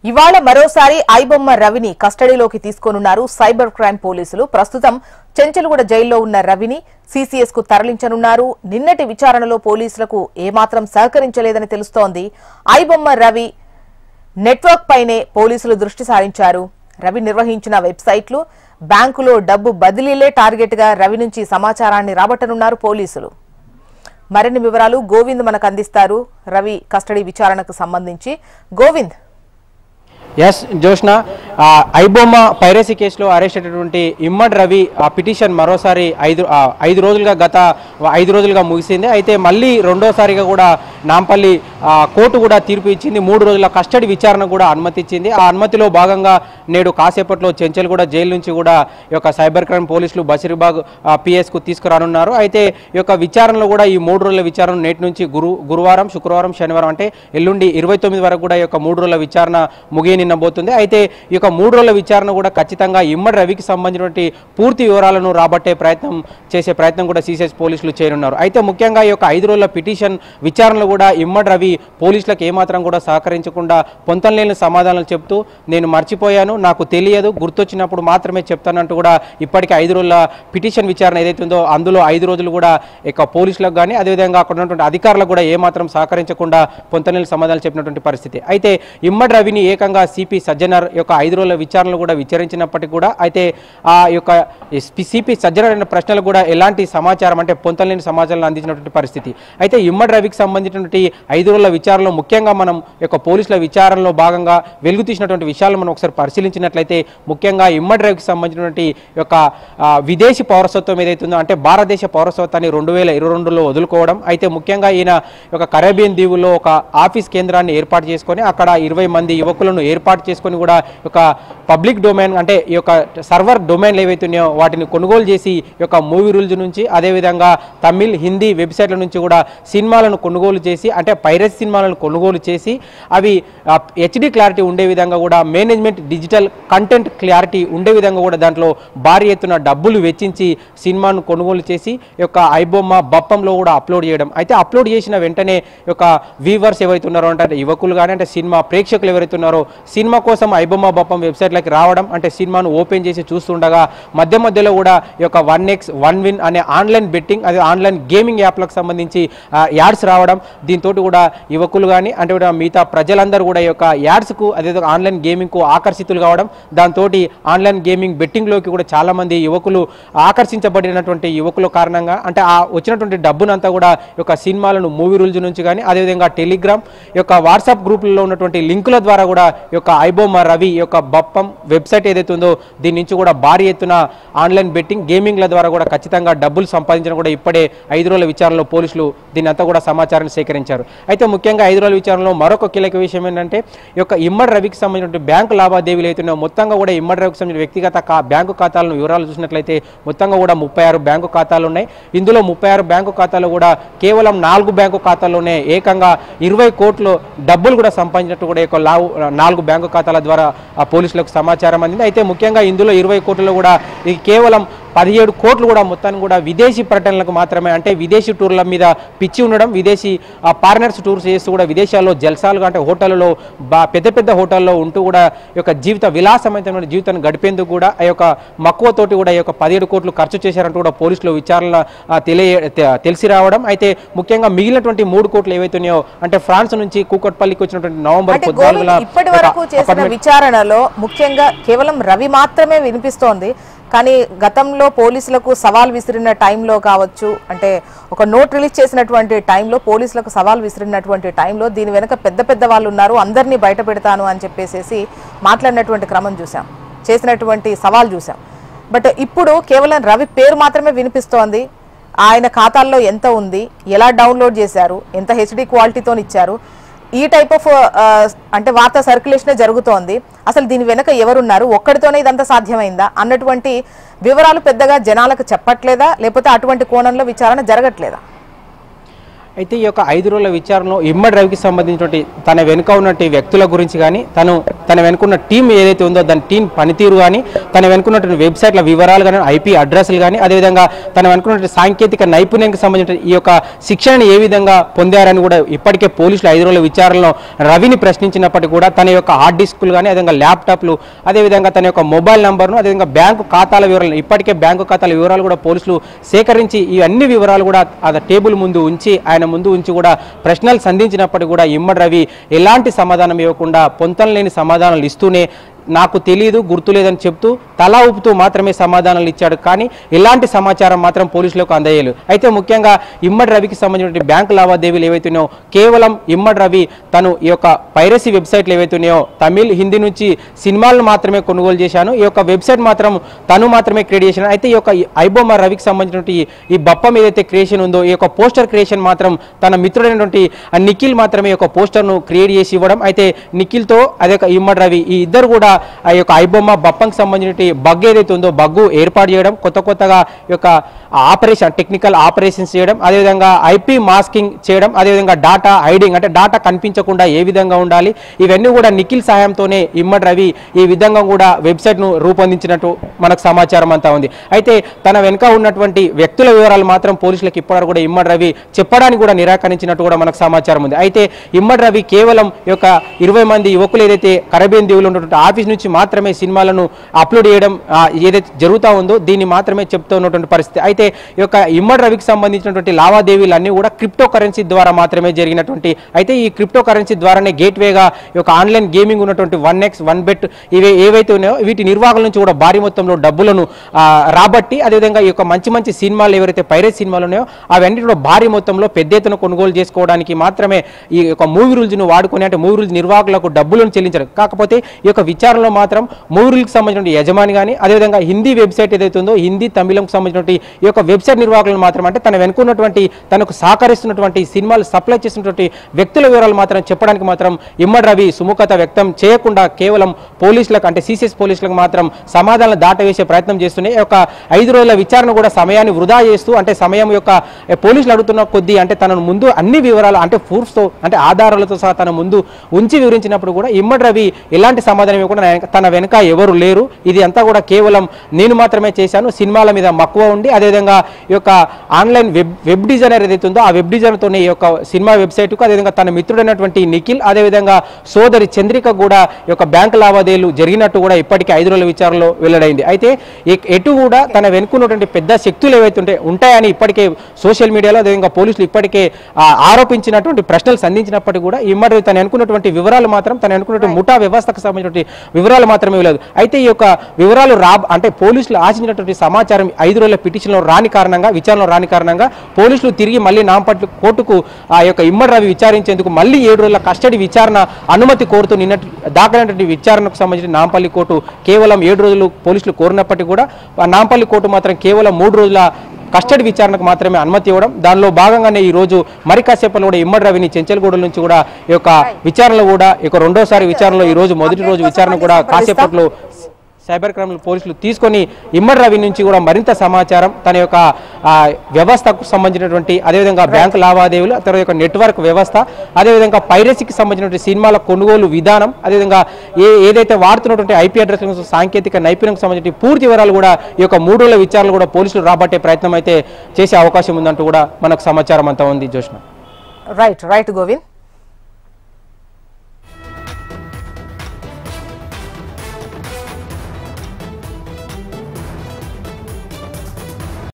ఇవాళ మరోసారి ఐబొమ్మ రవిని కస్టడీలోకి తీసుకోనున్నారు సైబర్ క్రైమ్ పోలీసులు. ప్రస్తుతం చెంచల్గూడ జైల్లో ఉన్న రవిని సీసీఎస్ కు తరలించనున్నారు. నిన్నటి విచారణలో పోలీసులకు ఏమాత్రం సహకరించలేదని తెలుస్తోంది. ఐబొమ్మ రవి నెట్వర్క్ పైనే పోలీసులు దృష్టి సారించారు. రవి నిర్వహించిన వెబ్సైట్లు, బ్యాంకులో డబ్బు బదిలీలే టార్గెట్ గా రవి నుంచి సమాచారాన్ని రాబట్టనున్నారు పోలీసులు. మరిన్ని వివరాలు గోవింద్ మనకు అందిస్తారు. రవి కస్టడీ విచారణకు సంబంధించి గోవింద్. ఎస్ జోష్న, ఐబొమ్మ పైరసీ కేసులో అరెస్ట్ అయినటువంటి ఇమ్మడి రవి పిటిషన్ మరోసారి గత 5 రోజులుగా ముగిసింది. అయితే మళ్ళీ రెండోసారిగా కూడా నాంపల్లి కోర్టు కూడా తీర్పు ఇచ్చింది. 3 రోజుల కస్టడీ విచారణ కూడా అనుమతి ఇచ్చింది. ఆ అనుమతిలో భాగంగా నేడు కాసేపట్లో చెంచల్గూడ జైలు నుంచి కూడా ఈ యొక్క సైబర్ క్రైమ్ పోలీసులు బషీర్బాగ్ పిఎస్కు తీసుకురానున్నారు. అయితే ఈ యొక్క విచారణలో కూడా ఈ 3 రోజుల విచారణ నేటి నుంచి గురువారం, శుక్రవారం, శనివారం అంటే ఎల్లుండి 29 వరకు కూడా ఈ యొక్క 3 రోజుల విచారణ ముగియనిన్నబోతుంది. అయితే ఈ యొక్క 3 రోజుల విచారణ కూడా ఖచ్చితంగా ఇమ్మడి రవికి సంబంధించినటువంటి పూర్తి వివరాలను రాబట్టే ప్రయత్నం కూడా సీసీఎస్ పోలీసులు చేయనున్నారు. అయితే ముఖ్యంగా ఈ యొక్క 5 రోజుల పిటిషన్ విచారణలో కూడా ఇమ్మడి రవి పోలీసులకు ఏమాత్రం కూడా సహకరించకుండా పొంతనలేని సమాధానాలు చెప్తూ నేను మర్చిపోయాను, నాకు తెలియదు, గుర్తొచ్చినప్పుడు మాత్రమే చెప్తానంటూ కూడా ఇప్పటికే 5 రోజుల పిటిషన్ విచారణ ఏదైతే ఉందో అందులో 5 రోజులు కూడా ఇక పోలీసులకు కానీ అదేవిధంగా అక్కడ ఉన్నటువంటి అధికారులకు కూడా ఏమాత్రం సహకరించకుండా పొంతనలేని సమాధానాలు చెప్పినటువంటి పరిస్థితి. అయితే ఇమ్మడి రవిని ఏకంగా సిపి సజ్జనర్ యొక్క 5 రోజుల విచారణలు కూడా విచారించినప్పటికీ కూడా అయితే ఆ యొక్క సిపి సజ్జనర్ అనే ప్రశ్నలు కూడా ఎలాంటి సమాచారం అంటే పొంతలేని సమాచారాలు అందించినటువంటి పరిస్థితి. అయితే ఇమ్మడి రవికి సంబంధించినటువంటి 5 రోజుల విచారణలో ముఖ్యంగా మనం యొక్క పోలీసుల విచారణలో భాగంగా వెలుగు తీసినటువంటి విషయాలను మనం ఒకసారి పరిశీలించినట్లయితే ముఖ్యంగా ఇమ్మడి రవికి సంబంధించినటువంటి యొక్క విదేశీ పౌరసత్వం ఏదైతుందో అంటే భారతదేశ పౌరసత్వాన్ని 2022లో వదులుకోవడం. అయితే ముఖ్యంగా ఈయన ఒక కరేబియన్ దీవుల్లో ఒక ఆఫీస్ కేంద్రాన్ని ఏర్పాటు చేసుకొని అక్కడ 20 మంది యువకులను ఏర్పాటు చేసుకొని కూడా ఒక పబ్లిక్ డొమైన్ అంటే ఈ యొక్క సర్వర్ డొమైన్లు ఏవైతున్నాయో వాటిని కొనుగోలు చేసి ఈ యొక్క మూవీ రూల్స్ నుంచి అదేవిధంగా తమిళ్, హిందీ వెబ్సైట్ల నుంచి కూడా సినిమాలను కొనుగోలు చేసి అంటే పైరసీ సినిమాలను కొనుగోలు చేసి అవి హెచ్డి క్లారిటీ ఉండే విధంగా కూడా మేనేజ్మెంట్ డిజిటల్ కంటెంట్ క్లారిటీ ఉండే విధంగా కూడా దాంట్లో భారీ ఎత్తున డబ్బులు వెచ్చించి సినిమాను కొనుగోలు చేసి ఈ యొక్క ఐబొమ్మ బప్పంలో కూడా అప్లోడ్ చేయడం. అయితే అప్లోడ్ చేసిన వెంటనే ఈ యొక్క వ్యూవర్స్ ఎవరైతే ఉన్నారో అంటే యువకులు కానీ అంటే సినిమా ప్రేక్షకులు ఎవరైతే ఉన్నారో సినిమా కోసం ఐబొమ్మ బప్పం వెబ్సైట్లకి రావడం అంటే సినిమాను ఓపెన్ చేసి చూస్తుండగా మధ్యలో కూడా ఈ యొక్క 1x 1win అనే ఆన్లైన్ బెట్టింగ్ అదే ఆన్లైన్ గేమింగ్ యాప్లకు సంబంధించి యాడ్స్ రావడం. దీంతో కూడా యువకులు కానీ అంటే మిగతా ప్రజలందరూ కూడా ఈ యొక్క యాడ్స్కు అదే ఆన్లైన్ గేమింగ్కు ఆకర్షితులు కావడం. దాంతో ఆన్లైన్ గేమింగ్ బెట్టింగ్లోకి కూడా చాలామంది యువకులు ఆకర్షించబడినటువంటి యువకుల కారణంగా అంటే ఆ వచ్చినటువంటి డబ్బునంతా కూడా ఈ యొక్క సినిమాలను మూవీ రూల్స్ నుంచి కానీ అదేవిధంగా టెలిగ్రామ్ ఈ యొక్క వాట్సాప్ గ్రూపుల్లో ఉన్నటువంటి లింకుల ద్వారా కూడా ఈ యొక్క ఐబొమ్మ రవి యొక్క బప్పం వెబ్సైట్ ఏదైతే ఉందో దీని నుంచి కూడా భారీ ఎత్తున ఆన్లైన్ బెట్టింగ్ గేమింగ్ల ద్వారా కూడా ఖచ్చితంగా డబ్బులు సంపాదించడం కూడా ఇప్పుడే 5 రోజుల విచారణలో పోలీసులు దీని అంతా కూడా సమాచారాన్ని సేకరించారు. అయితే ముఖ్యంగా 5 రోజుల విచారణలో మరొక కీలక విషయం ఏంటంటే ఈ యొక్క ఇమ్మడి రవికి సంబంధించిన బ్యాంకు లావాదేవీలు అవుతున్నాయో మొత్తంగా కూడా ఇమ్మడి రవికి సంబంధించిన వ్యక్తిగత బ్యాంకు ఖాతాలను వివరాలు చూసినట్లయితే మొత్తంగా కూడా 36 బ్యాంకు ఖాతాలు ఉన్నాయి. ఇందులో 36 బ్యాంకు ఖాతాలు కూడా కేవలం 4 బ్యాంకు ఖాతాల్లోనే ఏకంగా 20 కోట్లు డబ్బులు కూడా సంపాదించినట్టు కూడా 4 బ్యాంకు ఖాతాల ద్వారా ఆ పోలీసులకు సమాచారం అందింది. అయితే ముఖ్యంగా ఇందులో 20 కోట్లలో కూడా ఇది కేవలం 17 కోట్లు కూడా మొత్తాన్ని కూడా విదేశీ పర్యటనలకు మాత్రమే అంటే విదేశీ టూర్ల మీద పిచ్చి ఉండడం, విదేశీ పార్ట్నర్స్ టూర్స్ చేస్తూ కూడా విదేశాల్లో జల్సాలుగా అంటే హోటళ్లలో పెద్ద హోటల్లో ఉంటూ కూడా ఈ యొక్క జీవిత విలాసమైనటువంటి జీవితాన్ని గడిపేందుకు కూడా ఆ యొక్క మక్కువతోటి కూడా ఈ యొక్క 17 కోట్లు ఖర్చు చేశారంటూ కూడా పోలీసులు విచారణ తెలిసి రావడం. అయితే ముఖ్యంగా మిగిలినటువంటి 3 కోట్లు ఏవైతున్నాయో అంటే ఫ్రాన్స్ నుంచి కూకట్పల్లికి వచ్చినటువంటి నవంబర్ 14న ఇప్పటి వరకు చేసిన విచారణలో ముఖ్యంగా కేవలం రవి మాత్రమే వినిపిస్తోంది. కానీ గతంలో పోలీసులకు సవాల్ విసిరిన టైంలో కావచ్చు అంటే ఒక నోట్ రిలీజ్ చేసినటువంటి టైంలో పోలీసులకు సవాల్ విసిరినటువంటి టైంలో దీని వెనక పెద్ద వాళ్ళు ఉన్నారు, అందరినీ బయట పెడతాను అని చెప్పేసి మాట్లాడినటువంటి క్రమం చూసాం, చేసినటువంటి సవాల్ చూసాం. బట్ ఇప్పుడు కేవలం రవి పేరు మాత్రమే వినిపిస్తోంది. ఆయన ఖాతాల్లో ఎంత ఉంది, ఎలా డౌన్లోడ్ చేశారు, ఎంత హెచ్డి క్వాలిటీతో ఇచ్చారు, ఈ టైప్ ఆఫ్ అంటే వార్తా సర్క్యులేషన్ జరుగుతోంది. అసలు దీని వెనక ఎవరున్నారు, ఒక్కడితోనే ఇదంతా సాధ్యమైందా అన్నటువంటి వివరాలు పెద్దగా జనాలకు చెప్పట్లేదా, లేకపోతే అటువంటి కోణంలో విచారణ జరగట్లేదా? అయితే ఈ యొక్క 5 రోజుల విచారణలో ఇమ్మడి రవికి సంబంధించినటువంటి తన వెనుక ఉన్నటువంటి వ్యక్తుల గురించి కానీ తను తన వెనుకున్న టీం ఏదైతే ఉందో దాని టీం పనితీరు కానీ, తన వెనుకున్నటువంటి వెబ్సైట్ల వివరాలు కానీ, ఐపీ అడ్రస్లు కానీ, అదేవిధంగా తన వెనుకున్నటువంటి సాంకేతిక నైపుణ్యానికి సంబంధించిన ఈ యొక్క శిక్షణను ఏ విధంగా పొందారని కూడా ఇప్పటికే పోలీసులు 5 రోజుల విచారణలో రవిని ప్రశ్నించినప్పటికీ కూడా తన యొక్క హార్డ్ డిస్కులు కానీ, అదేవిధంగా ల్యాప్టాప్లు, అదేవిధంగా తన యొక్క మొబైల్ నంబర్ను, అదేవిధంగా బ్యాంకు ఖాతాల వివరాలు, ఇప్పటికే బ్యాంకు ఖాతాల వివరాలు కూడా పోలీసులు సేకరించి ఈ అన్ని వివరాలు కూడా ఆ టేబుల్ ముందు ఉంచి ఆయన ముందు ఉంచి కూడా ప్రశ్నలు సంధించినప్పటికీ కూడా ఇమ్మడి రవి ఎలాంటి సమాధానం ఇవ్వకుండా పొంతనలేని సమాధానాలు ఇస్తూనే నాకు తెలియదు, గుర్తులేదని చెప్తూ తలా ఊపుతూ మాత్రమే సమాధానాలు ఇచ్చాడు. కానీ ఎలాంటి సమాచారం మాత్రం పోలీసులకు అందజేయలేదు. అయితే ముఖ్యంగా ఇమ్మడి రవికి సంబంధించిన బ్యాంకు లావాదేవీలు ఏవైతున్నాయో కేవలం ఇమ్మడి రవి తను ఈ యొక్క పైరసీ వెబ్సైట్లు ఏవైతున్నాయో తమిళ్, హిందీ నుంచి సినిమాలను మాత్రమే కొనుగోలు చేశాను, ఈ యొక్క వెబ్సైట్ మాత్రం తను మాత్రమే క్రియేట్ చేశాను. అయితే ఈ యొక్క ఐబొమ్మ రవికి సంబంధించినటువంటి ఈ బప్పం ఏదైతే క్రియేషన్ ఉందో ఈ యొక్క పోస్టర్ క్రియేషన్ మాత్రం తన మిత్రుడైనటువంటి నిఖిల్ మాత్రమే ఈ యొక్క పోస్టర్ను క్రియేట్ చేసి ఇవ్వడం. అయితే నిఖిల్తో అదే ఇమ్మడి రవి ఈ ఇద్దరు కూడా ఆ యొక్క ఐబొమ్మ బప్పంకి సంబంధించిన బగ్ ఏదైతే ఉందో బగ్గు ఏర్పాటు చేయడం, కొత్తగా ఈ యొక్క ఆపరేషన్ టెక్నికల్ ఆపరేషన్స్ చేయడం, అదేవిధంగా ఐపీ మాస్కింగ్ చేయడం, అదేవిధంగా డాటా హైడింగ్ అంటే డాటా కనిపించకుండా ఏ విధంగా ఉండాలి ఇవన్నీ కూడా నిఖిల్ సహాయంతోనే ఇమ్మడి రవి ఈ విధంగా కూడా వెబ్సైట్ను రూపొందించినట్టు మనకు సమాచారం అంతా ఉంది. అయితే తన వెనుక ఉన్నటువంటి వ్యక్తుల వివరాలు మాత్రం పోలీసులకు ఇప్పటివరకు కూడా ఇమ్మడి రవి చెప్పడానికి కూడా నిరాకరించినట్టు కూడా మనకు సమాచారం ఉంది. అయితే ఇమ్మడి రవి కేవలం ఈ యొక్క 20 మంది యువకులు ఏదైతే కరేబియన్ దీవులు ఉన్నటువంటి ఆఫీస్ నుంచి మాత్రమే సినిమాలను అప్లోడ్ చేయడం ఏదైతే జరుగుతూ ఉందో దీన్ని మాత్రమే చెప్తూ ఉన్నటువంటి పరిస్థితి. అయితే ఈ యొక్క ఇమ్మడి రవికి సంబంధించినటువంటి లావాదేవీలు అన్నీ కూడా క్రిప్టో కరెన్సీ ద్వారా మాత్రమే జరిగినటువంటి, అయితే ఈ క్రిప్టో కరెన్సీ ద్వారానే గేట్వేగా ఈ యొక్క ఆన్లైన్ గేమింగ్ ఉన్నటువంటి 1x 1bet ఏవైతే ఉన్నాయో వీటి నిర్వాహకుల నుంచి కూడా భారీ మొత్తంలో డబ్బులను రాబట్టి, అదేవిధంగా ఈ యొక్క మంచి సినిమాలు ఎవరైతే పైరేట్ సినిమాలు ఉన్నాయో అవన్నీ కూడా భారీ మొత్తంలో పెద్ద ఎత్తున కొనుగోలు చేసుకోవడానికి మాత్రమే ఈ యొక్క మూవీ రూల్స్ను వాడుకొని అంటే మూవీ రూల్స్ నిర్వాహకులకు డబ్బులను చెల్లించారు. కాకపోతే ఈ యొక్క విచారణలో మాత్రం మూవీ రూల్కి సంబంధించిన యజమాని కానీ, అదేవిధంగా హిందీ వెబ్సైట్ ఏదైతే ఉందో హిందీ తమిళంకు సంబంధించినటువంటి ఈ యొక్క వెబ్సైట్ నిర్వాహకులను మాత్రం అంటే తన వెనుకున్నటువంటి తనకు సహకరిస్తున్నటువంటి సినిమాలు సప్లై చేసినటువంటి వ్యక్తుల వివరాలు మాత్రం చెప్పడానికి మాత్రం ఇమ్మడి రవి సుముఖత వ్యక్తం చేయకుండా కేవలం పోలీసులకు అంటే సిసిఎస్ పోలీసులకు మాత్రం సమాధానాలు దాటవేసే ప్రయత్నం చేస్తూనే ఈ యొక్క 5 రోజుల విచారణ కూడా సమయాన్ని వృధా చేస్తూ అంటే సమయం యొక్క పోలీసులు అడుగుతున్న కొద్దీ అంటే తనను ముందు అన్ని వివరాలు అంటే ప్రూఫ్స్తో అంటే ఆధారాలతో సహా తన ముందు ఉంచి వివరించినప్పుడు కూడా ఇమ్మడి రవి ఎలాంటి సమాధానం ఇవ్వకుండా తన వెనుక ఎవరు లేరు, ఇది అంతా కూడా కేవలం నేను మాత్రమే చేశాను, సినిమాల మీద మక్కువ ఉండి అదేవిధంగా ఈ యొక్క ఆన్లైన్ వెబ్ డిజైనర్ ఏదైతే ఉందో ఆ వెబ్ డిజైనర్తోనే ఈ యొక్క సినిమా వెబ్సైట్కు అదేవిధంగా తన మిత్రుడైనటువంటి నిఖిల్ అదేవిధంగా సోదరి చంద్రిక కూడా ఈ యొక్క బ్యాంకు లావాదేవీలు జరిగినట్టు కూడా ఇప్పటికీ 5 రోజుల విచారణలో వెల్లడైంది. అయితే ఎటు కూడా తన వెనుకున్నటువంటి పెద్ద శక్తులు ఏవైతే ఉంటాయని ఇప్పటికే సోషల్ మీడియాలో అదేవిధంగా పోలీసులు ఇప్పటికే ఆరోపించినటువంటి ప్రశ్నలు సంధించినప్పటికీ కూడా ఇమ్మడి తను అనుకున్నటువంటి వివరాలు మాత్రం తను అనుకున్నటువంటి ముఠా వ్యవస్థకు సంబంధించినటువంటి వివరాలు మాత్రమే లేదు. అయితే ఈ యొక్క వివరాలు అంటే పోలీసులు ఆశించినటువంటి సమాచారం 5 రోజుల పిటిషన్లో రాని కారణంగా విచారణలో రాని కారణంగా పోలీసులు తిరిగి మళ్ళీ నాంపల్లి కోర్టుకు ఆ యొక్క ఇమ్మడి రవి విచారించేందుకు మళ్ళీ 7 రోజుల కస్టడీ విచారణ అనుమతి కోరుతూ దాఖలైనటువంటి విచారణకు సంబంధించిన నాంపల్లి కోర్టు కేవలం 7 రోజులు పోలీసులు కోరినప్పటికీ కూడా నాంపల్లి కోర్టు మాత్రం కేవలం 3 రోజుల కస్టడీ విచారణకు మాత్రమే అనుమతి ఇవ్వడం, దానిలో భాగంగానే ఈ రోజు మరి కాసేపట్లో కూడా ఇమ్మడి రవిని చెంచల్గూడ నుంచి కూడా ఈ యొక్క విచారణలో కూడా ఈ యొక్క రెండోసారి విచారణలో ఈ రోజు మొదటి రోజు విచారణ కూడా కాసేపట్లో సైబర్ క్రైమ్ పోలీసులు తీసుకొని ఇమ్మడి రవి నుంచి కూడా మరింత సమాచారం తన యొక్క వ్యవస్థకు సంబంధించినటువంటి అదేవిధంగా బ్యాంకు లావాదేవీలు తర్వాత యొక్క నెట్వర్క్ వ్యవస్థ అదేవిధంగా పైరసీకి సంబంధించినటువంటి సినిమాల కొనుగోలు విధానం అదేవిధంగా ఏదైతే వాడుతున్నటువంటి ఐపీ అడ్రస్ సాంకేతిక నైపుణ్యానికి సంబంధించిన పూర్తి వివరాలు కూడా ఈ యొక్క 3 రోజుల విచారణలు కూడా పోలీసులు రాబట్టే ప్రయత్నం అయితే చేసే అవకాశం ఉందంటూ కూడా మనకు సమాచారం అంతా ఉంది. జోష్న రైట్ గోవింద్.